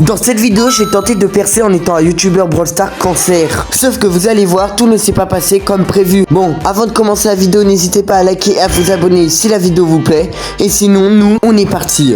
Dans cette vidéo, j'ai tenté de percer en étant un youtubeur Brawl Stars cancer. Sauf que vous allez voir, tout ne s'est pas passé comme prévu. Bon, avant de commencer la vidéo, n'hésitez pas à liker et à vous abonner si la vidéo vous plaît. Et sinon, nous, on est parti.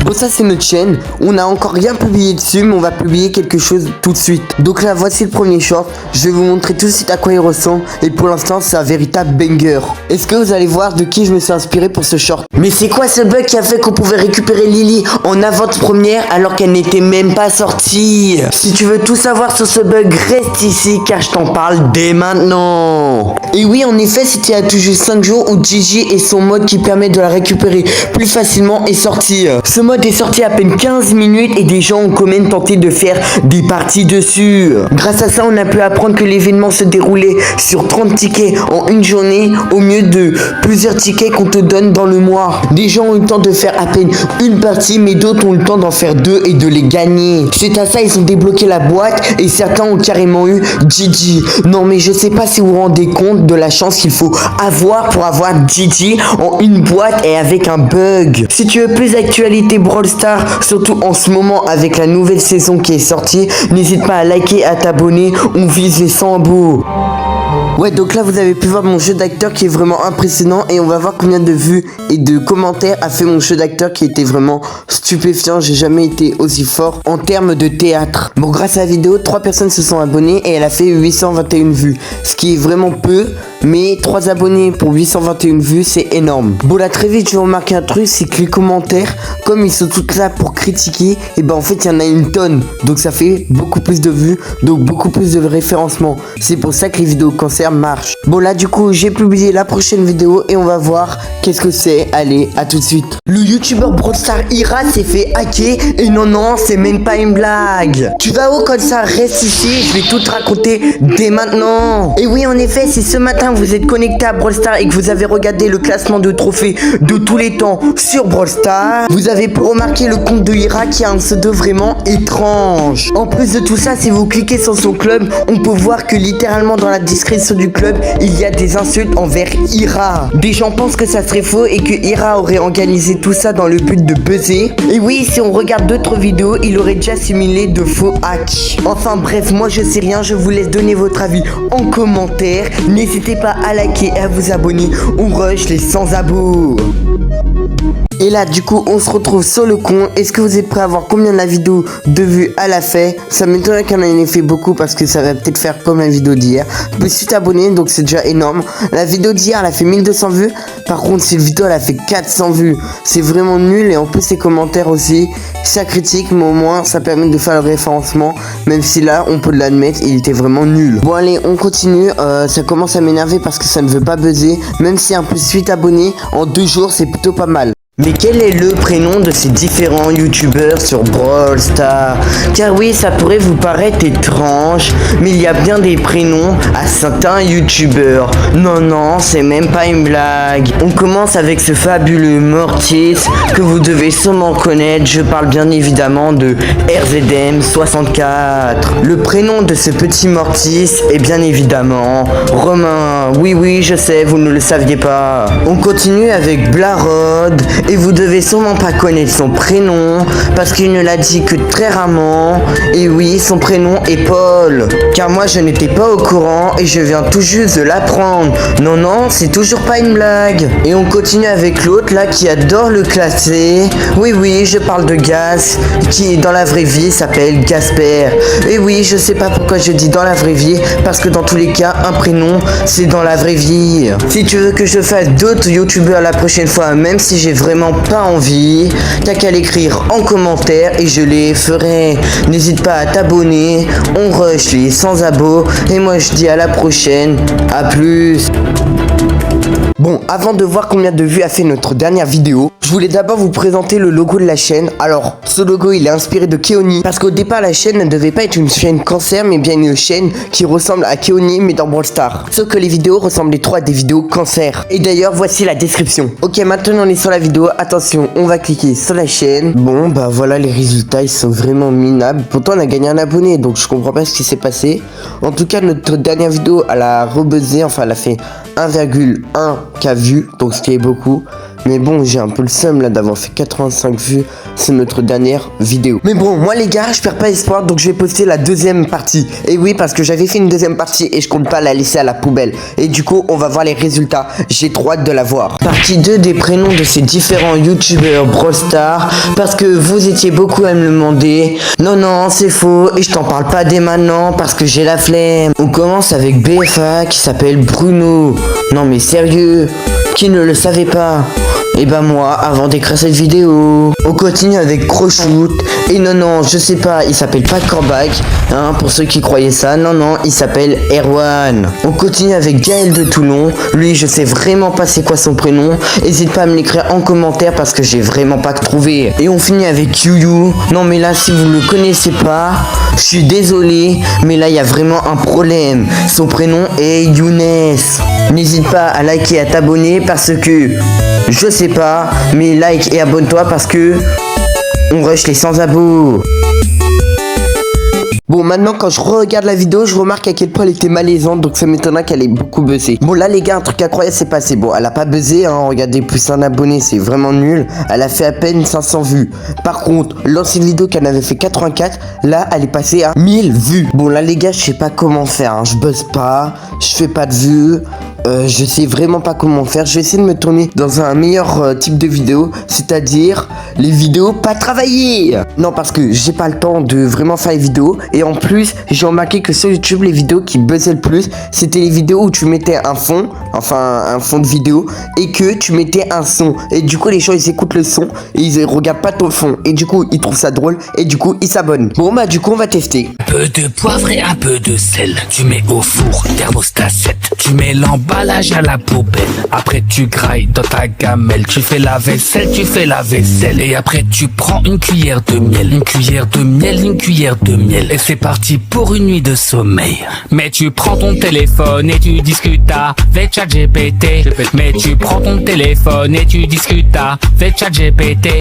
Bon, ça c'est notre chaîne, on n'a encore rien publié dessus, mais on va publier quelque chose tout de suite. Donc là, voici le premier short, je vais vous montrer tout de suite à quoi il ressemble, et pour l'instant c'est un véritable banger. Est-ce que vous allez voir de qui je me suis inspiré pour ce short? Mais c'est quoi ce bug qui a fait qu'on pouvait récupérer Lily en avant-première alors qu'elle n'était même pas sortie? Si tu veux tout savoir sur ce bug, reste ici car je t'en parle dès maintenant. Et oui, en effet, c'était à tout juste 5 jours où Gigi et son mode qui permet de la récupérer plus facilement est sorti. Ce mode est sorti à peine 15 minutes et des gens ont quand même tenté de faire des parties dessus. Grâce à ça, on a pu apprendre que l'événement se déroulait sur 30 tickets en une journée au mieux de plusieurs tickets qu'on te donne dans le mois. Des gens ont eu le temps de faire à peine une partie, mais d'autres ont eu le temps d'en faire deux et de les gagner. Suite à ça, ils ont débloqué la boîte et certains ont carrément eu Gigi. Non mais je sais pas si vous vous rendez compte de la chance qu'il faut avoir pour avoir Gigi en une boîte et avec un bug. Si tu veux plus d'actualité Brawl Stars, surtout en ce moment avec la nouvelle saison qui est sortie, n'hésite pas à liker et à t'abonner, on vise les 100 abos. Ouais, donc là vous avez pu voir mon jeu d'acteur qui est vraiment impressionnant et on va voir combien de vues et de commentaires a fait mon jeu d'acteur qui était vraiment stupéfiant. J'ai jamais été aussi fort en termes de théâtre. Bon, grâce à la vidéo, 3 personnes se sont abonnées et elle a fait 821 vues, ce qui est vraiment peu, mais 3 abonnés pour 821 vues, c'est énorme. Bon, là très vite je vais remarquer un truc, c'est que les commentaires, comme ils sont tous là pour critiquer, et ben en fait il y en a une tonne, donc ça fait beaucoup plus de vues, donc beaucoup plus de référencement. C'est pour ça que les vidéos cancer marche. Bon, là du coup j'ai publié la prochaine vidéo et on va voir qu'est-ce que c'est. Allez, à tout de suite. Le youtubeur Brawl Stars Ira s'est fait hacker et non, c'est même pas une blague. Tu vas où comme ça? Reste ici, je vais tout te raconter dès maintenant. Et oui, en effet, si ce matin vous êtes connecté à Brawl Stars et que vous avez regardé le classement de trophées de tous les temps sur Brawl Stars, vous avez pu remarquer le compte de Ira qui a un pseudo vraiment étrange. En plus de tout ça, si vous cliquez sur son club, on peut voir que littéralement dans la description du club, il y a des insultes envers Ira. Des gens pensent que ça serait faux et que Ira aurait organisé tout ça dans le but de buzzer. Et oui, si on regarde d'autres vidéos, il aurait déjà simulé de faux hacks. Enfin bref, moi je sais rien, je vous laisse donner votre avis en commentaire. N'hésitez pas à liker et à vous abonner. On rush les 100 abos. Et là du coup on se retrouve sur le compte. Est-ce que vous êtes prêts à voir combien la vidéo de vues elle a fait? Ça m'étonnerait qu'elle en ait fait beaucoup parce que ça va peut-être faire comme la vidéo d'hier. Je me suis abonné donc c'est déjà énorme. La vidéo d'hier elle a fait 1200 vues. Par contre cette vidéo elle a fait 400 vues. C'est vraiment nul et en plus les commentaires aussi. Ça critique mais au moins ça permet de faire le référencement. Même si là on peut l'admettre, il était vraiment nul. Bon allez on continue. Ça commence à m'énerver parce que ça ne veut pas buzzer. Même si un plus 8 abonnés en 2 jours c'est plutôt pas mal. Mais quel est le prénom de ces différents youtubeurs sur Brawl Stars? Car oui, ça pourrait vous paraître étrange, mais il y a bien des prénoms à certains youtubeurs. Non, c'est même pas une blague. On commence avec ce fabuleux Mortis que vous devez sûrement connaître. Je parle bien évidemment de RZM64. Le prénom de ce petit Mortis est bien évidemment Romain. Oui, je sais, vous ne le saviez pas. On continue avec Blarod. Et vous devez sûrement pas connaître son prénom parce qu'il ne l'a dit que très rarement. Et oui, son prénom est Paul. Car moi je n'étais pas au courant et je viens tout juste de l'apprendre. Non, c'est toujours pas une blague. Et on continue avec l'autre là qui adore le classer. Oui, je parle de Gaz qui dans la vraie vie s'appelle Gasper. Et oui, je sais pas pourquoi je dis dans la vraie vie parce que dans tous les cas un prénom c'est dans la vraie vie. Si tu veux que je fasse d'autres youtubeurs la prochaine fois, même si j'ai vraiment pas envie, t'as qu'à l'écrire en commentaire et je les ferai. N'hésite pas à t'abonner, on rush les 100 abos et moi je dis à la prochaine, à plus. Bon, avant de voir combien de vues a fait notre dernière vidéo, je voulais d'abord vous présenter le logo de la chaîne. Alors, ce logo il est inspiré de Keoni, parce qu'au départ la chaîne ne devait pas être une chaîne cancer, mais bien une chaîne qui ressemble à Keoni mais dans Brawl Stars. Sauf que les vidéos ressemblaient trop à des vidéos cancer. Et d'ailleurs, voici la description. Ok, maintenant on est sur la vidéo, attention, on va cliquer sur la chaîne. Bon, bah voilà, les résultats ils sont vraiment minables. Pourtant on a gagné un abonné, donc je comprends pas ce qui s'est passé. En tout cas, notre dernière vidéo, elle a rebuzzé, enfin elle a fait 1,1K vues, donc ce qui est beaucoup. Mais bon, j'ai un peu le seum là d'avoir fait 85 vues sur notre dernière vidéo. Mais bon, moi les gars, je perds pas espoir, donc je vais poster la deuxième partie. Et oui, parce que j'avais fait une deuxième partie et je compte pas la laisser à la poubelle. Et du coup, on va voir les résultats. J'ai trop hâte de la voir. Partie 2 des prénoms de ces différents youtubeurs Brawl Stars, parce que vous étiez beaucoup à me le demander. Non, c'est faux, et je t'en parle pas dès maintenant parce que j'ai la flemme. On commence avec BFA qui s'appelle Bruno. Non mais sérieux, qui ne le savait pas? Et bah moi, avant d'écrire cette vidéo. On continue avec Croshoot. Et non, je sais pas, il s'appelle pas Corbac, hein, pour ceux qui croyaient ça. Non, il s'appelle Erwan. On continue avec Gaël de Toulon. Lui, je sais vraiment pas c'est quoi son prénom. N'hésite pas à me l'écrire en commentaire parce que j'ai vraiment pas trouvé. Et on finit avec Yuyu. Non mais là, si vous le connaissez pas, je suis désolé, mais là il y a vraiment un problème. Son prénom est Younes. N'hésite pas à liker et à t'abonner parce que je sais pas, mais like et abonne-toi parce que on rush les 100 abos. Bon, maintenant quand je regarde la vidéo, je remarque à quel point elle était malaisante, donc ça m'étonnera qu'elle ait beaucoup buzzé. Bon là les gars, un truc incroyable s'est passé. Bon, elle a pas buzzé, hein, regardez, plus un abonné, c'est vraiment nul. Elle a fait à peine 500 vues. Par contre, l'ancienne vidéo qu'elle avait fait 84, là elle est passée à 1000 vues. Bon là les gars, je sais pas comment faire, hein. Je buzz pas, je fais pas de vues. Je sais vraiment pas comment faire. Je vais essayer de me tourner dans un meilleur type de vidéo, c'est-à-dire les vidéos pas travaillées. Non, parce que j'ai pas le temps de vraiment faire les vidéos. Et en plus, j'ai remarqué que sur YouTube, les vidéos qui buzzaient le plus, c'était les vidéos où tu mettais un fond, enfin un fond de vidéo, et que tu mettais un son. Et du coup, les gens ils écoutent le son et ils regardent pas ton fond. Et du coup, ils trouvent ça drôle et du coup, ils s'abonnent. Bon bah du coup, on va tester. Un peu de poivre et un peu de sel. Tu mets au four, thermostat 7. Tu mets l'emballage à la poubelle. Après tu grailles dans ta gamelle. Tu fais la vaisselle, et après tu prends une cuillère de miel. Une cuillère de miel, une cuillère de miel. Et c'est parti pour une nuit de sommeil. Mais tu prends ton téléphone et tu discutes avec ChatGPT. Mais tu prends ton téléphone et tu discutes avec ChatGPT.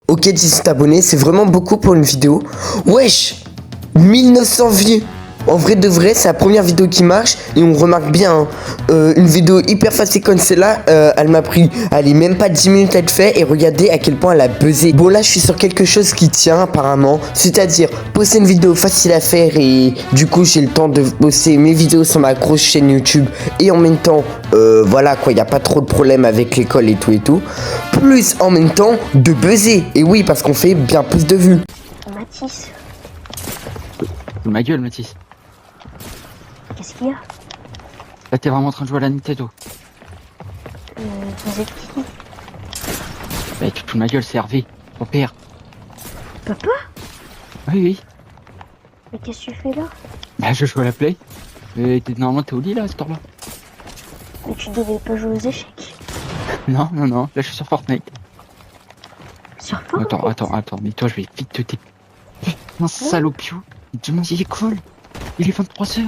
Ok, 17 abonnés, c'est vraiment beaucoup pour une vidéo. Wesh, 1900 vues. En vrai de vrai, c'est la première vidéo qui marche et on remarque bien, hein, une vidéo hyper facile comme celle-là, elle m'a pris, allez, même pas 10 minutes à être fait et regardez à quel point elle a buzzé. Bon là, je suis sur quelque chose qui tient apparemment, c'est-à-dire poster une vidéo facile à faire et du coup j'ai le temps de poster mes vidéos sur ma grosse chaîne YouTube et en même temps, voilà quoi, il n'y a pas trop de problème avec l'école et tout, plus en même temps de buzzer. Et oui, parce qu'on fait bien plus de vues. Mathis, Ma gueule, Mathis. qu'est-ce qu'il y a? Là, t'es vraiment en train de jouer à la Nintendo. Vous êtes qui? Bah, tu te fous de ma gueule, c'est Hervé, ton père. Papa? Oui. Mais qu'est-ce que tu fais là? Bah, je joue à la Play. Normalement, t'es au lit, là, à cette heure-là. Mais tu devais pas jouer aux échecs. Non. Là, je suis sur Fortnite. Sur Fortnite? Attends. Mais toi, je vais vite te un salopio. Demain, il est cool. Il est 23h.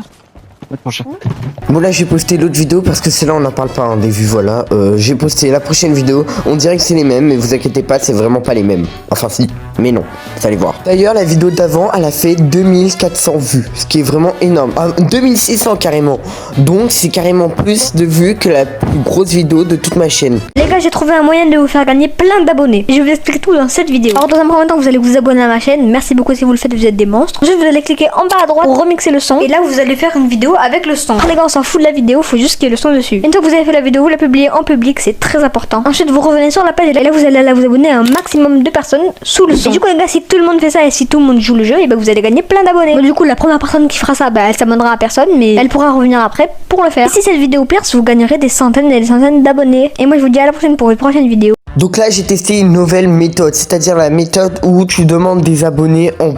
Bon là j'ai posté l'autre vidéo parce que celle-là on n'en parle pas, hein, des vues, voilà. J'ai posté la prochaine vidéo, on dirait que c'est les mêmes, mais vous inquiétez pas, c'est vraiment pas les mêmes. Enfin si, mais non, vous allez voir. D'ailleurs la vidéo d'avant, elle a fait 2400 vues, ce qui est vraiment énorme. 2600 carrément, donc c'est carrément plus de vues que la plus grosse vidéo de toute ma chaîne. Les gars, j'ai trouvé un moyen de vous faire gagner plein d'abonnés. Et je vais vous expliquer tout dans cette vidéo. Alors dans un premier temps, vous allez vous abonner à ma chaîne. Merci beaucoup si vous le faites, vous êtes des monstres. Ensuite, vous allez cliquer en bas à droite pour remixer le son. Et là, vous allez faire une vidéo avec le son. Alors, les gars, on s'en fout de la vidéo, faut juste qu'il y ait le son dessus. Une fois que vous avez fait la vidéo, vous la publiez en public, c'est très important. Ensuite, vous revenez sur la page et là, vous allez vous abonner à un maximum de personnes sous le son. Et du coup, les gars, si tout le monde fait ça et si tout le monde joue le jeu, et ben vous allez gagner plein d'abonnés. Bon, du coup, la première personne qui fera ça, bah, elle s'abonnera à personne, mais elle pourra revenir après pour le faire. Et si cette vidéo perce, vous gagnerez des centaines et des centaines d'abonnés. Et moi, je vous dis à la prochaine pour une prochaine vidéo. Donc là j'ai testé une nouvelle méthode, c'est-à-dire la méthode où tu demandes des abonnés en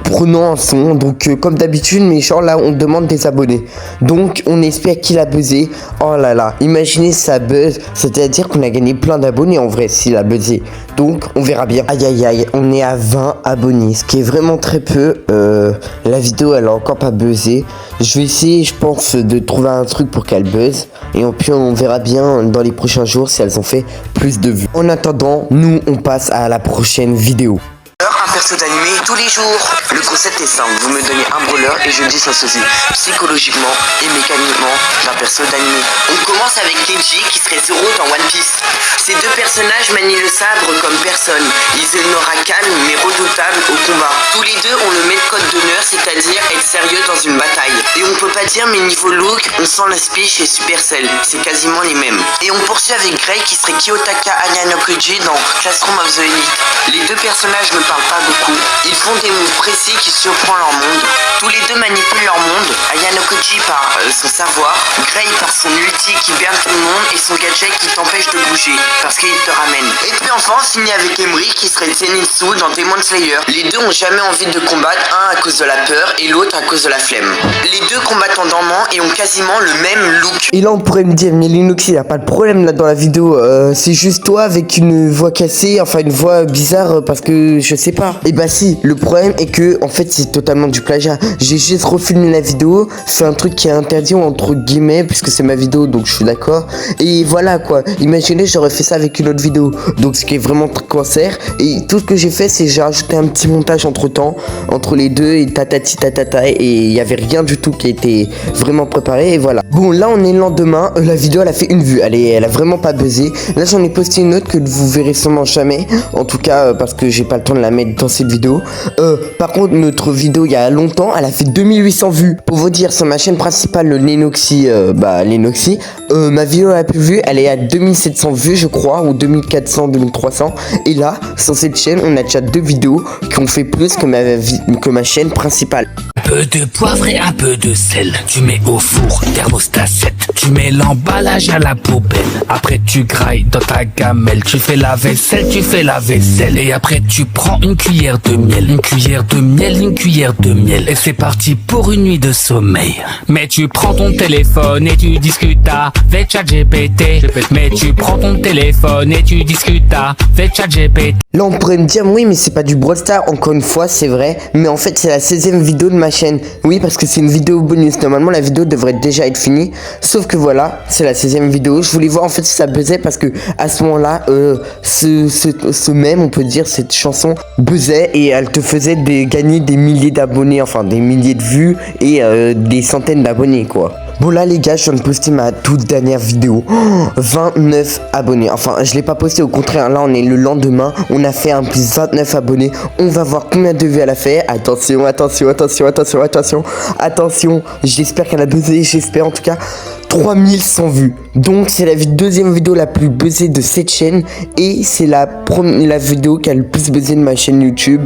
prenant un son. Donc comme d'habitude, mais genre là on demande des abonnés. Donc on espère qu'il a buzzé. Oh là là, imaginez ça buzz, c'est-à-dire qu'on a gagné plein d'abonnés en vrai s'il a buzzé. Donc on verra bien. Aïe aïe aïe, on est à 20 abonnés, ce qui est vraiment très peu. La vidéo elle a encore pas buzzé. Je vais essayer, je pense, de trouver un truc pour qu'elle buzz. Et puis on verra bien dans les prochains jours si elles ont fait plus de vues. En attendant, nous on passe à la prochaine vidéo. Un perso d'animé tous les jours. Le concept est simple, vous me donnez un brawler et je dissocie psychologiquement et mécaniquement d'un perso d'animé. On commence avec Kenji qui serait Zoro dans One Piece. Ces deux personnages manient le sabre comme personne. Ils ont une aura calme mais redoutable au combat. Tous les deux ont le même code d'honneur, c'est-à-dire être sérieux dans une bataille. Et on peut pas dire mais niveau look, on sent l'inspi chez Supercell, c'est quasiment les mêmes. Et on poursuit avec Grey qui serait Kiyotaka Ayanokuji dans Classroom of the Elite. Les deux personnages ne parlent pas beaucoup, ils font des moves précis qui surprennent leur monde. Tous les deux manipulent leur monde, Ayanokuji par son savoir, Grey par son ulti qui berne tout le monde et son gadget qui t'empêche de bouger, parce qu'il te ramène. Et puis enfin on finit avec Emery qui serait Zenitsu dans Demon Slayer. Les deux ont jamais envie de combattre, un à cause de la peur et l'autre à cause de la flemme. Les deux combattent en dormant et ont quasiment le même look. Et là on pourrait me dire, mais Linux il a pas de problème là dans la vidéo, c'est juste toi avec une voix cassée, enfin une voix bizarre parce que je sais pas. Et bah si, le problème est que en fait c'est totalement du plagiat. J'ai juste refilmé la vidéo, c'est un truc qui est interdit entre guillemets puisque c'est ma vidéo donc je suis d'accord. Et voilà quoi, imaginez j'aurais fait ça avec une autre vidéo, donc ce qui est vraiment très cancer. Et tout ce que j'ai fait c'est j'ai rajouté un petit montage entre temps, entre les deux et tatati tatata, et il y avait rien du tout qui était vraiment préparé et voilà. Bon là on est le lendemain, la vidéo elle a fait une vue, elle a vraiment pas buzzé. Là j'en ai posté une autre que vous verrez sûrement jamais, en tout cas parce que j'ai pas le temps de la mettre dans cette vidéo. Par contre notre vidéo il y a longtemps elle a fait 2800 vues. Pour vous dire sur ma chaîne principale le Lenoxy, ma vidéo la plus vue elle est à 2700 vues je crois, ou 2400, 2300. Et là sur cette chaîne on a déjà deux vidéos qui ont fait plus que ma chaîne principale. Un peu de poivre et un peu de sel. Tu mets au four, thermostat 7. Tu mets l'emballage à la poubelle. Après tu grailles dans ta gamelle. Tu fais la vaisselle, tu fais la vaisselle. Et après tu prends une cuillère de miel. Une cuillère de miel, une cuillère de miel. Et c'est parti pour une nuit de sommeil. Mais tu prends ton téléphone et tu discutes avec ChatGPT. Mais tu prends ton téléphone et tu discutes avec ChatGPT. Là on pourrait me dire oui mais c'est pas du Brawl Stars, encore une fois c'est vrai, mais en fait c'est la 16e vidéo de ma chaîne. Oui parce que c'est une vidéo bonus, normalement la vidéo devrait déjà être finie, sauf que voilà c'est la 16e vidéo. Je voulais voir en fait si ça buzzait parce que à ce moment là ce même on peut dire cette chanson buzzait et elle te faisait gagner des milliers d'abonnés, enfin des milliers de vues et des centaines d'abonnés quoi. Bon là les gars je viens de poster ma toute dernière vidéo, 29 abonnés, enfin je l'ai pas posté, au contraire là on est le lendemain, on a fait un plus 29 abonnés, on va voir combien de vues elle a fait, attention, j'espère qu'elle a buzzé, j'espère en tout cas 3100 vues. Donc c'est la deuxième vidéo la plus buzzée de cette chaîne et c'est la vidéo qui a le plus buzzé de ma chaîne YouTube,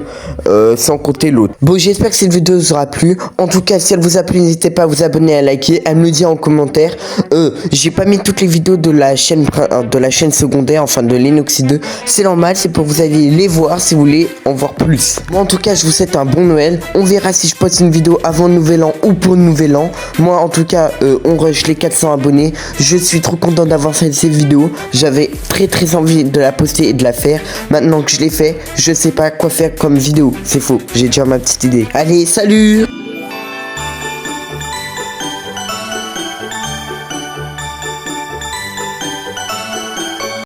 sans compter l'autre. Bon j'espère que cette vidéo vous aura plu. En tout cas si elle vous a plu n'hésitez pas à vous abonner, à liker, à me le dire en commentaire. J'ai pas mis toutes les vidéos de la chaîne secondaire, enfin de Lenoxy 2. C'est normal, c'est pour que vous alliez les voir si vous voulez en voir plus. Moi en tout cas je vous souhaite un bon Noël. On verra si je poste une vidéo avant le nouvel an ou pour le nouvel an. Moi en tout cas on rush les 400 abonnés. Je suis trop content d'avoir fait cette vidéo. J'avais très envie de la poster et de la faire. Maintenant que je l'ai fait, je sais pas quoi faire comme vidéo. C'est faux, j'ai déjà ma petite idée. Allez, salut!